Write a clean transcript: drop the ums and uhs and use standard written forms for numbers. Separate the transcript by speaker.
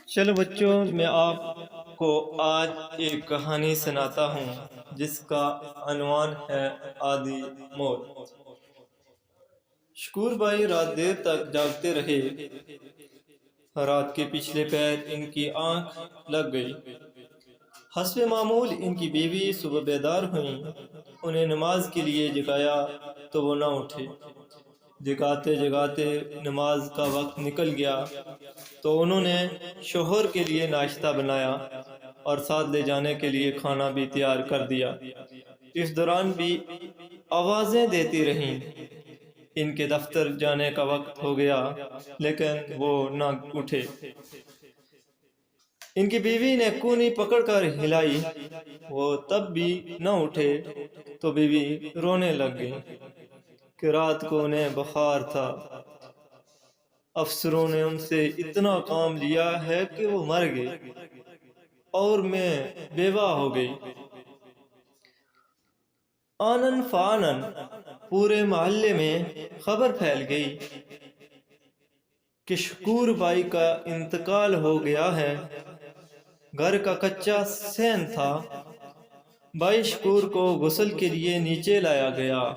Speaker 1: چلو بچوں، میں آپ کو آج ایک کہانی سناتا ہوں جس کا عنوان ہے آدھی موت۔ شکور بھائی رات دیر تک جاگتے رہے۔ رات کے پچھلے پہر ان کی آنکھ لگ گئی۔ حسب معمول ان کی بیوی صبح بیدار ہوئیں۔ انہیں نماز کے لیے جگایا تو وہ نہ اٹھے۔ جگاتے جگاتے نماز کا وقت نکل گیا تو انہوں نے شوہر کے لیے ناشتہ بنایا اور ساتھ لے جانے کے لیے کھانا بھی تیار کر دیا۔ اس دوران بھی آوازیں دیتی رہیں۔ ان کے دفتر جانے کا وقت ہو گیا لیکن وہ نہ اٹھے۔ ان کی بیوی نے کونی پکڑ کر ہلائی، وہ تب بھی نہ اٹھے تو بیوی رونے لگ گئی کہ رات کو انہیں بخار تھا۔ افسروں نے ان سے اتنا کام لیا ہے کہ وہ مر گئے اور میں بیوہ ہو گئی۔ آنن فانن پورے محلے میں خبر پھیل گئی کہ شکور بھائی کا انتقال ہو گیا ہے۔ گھر کا کچا صحن تھا۔ بھائی شکور کو غسل کے لیے نیچے لایا گیا۔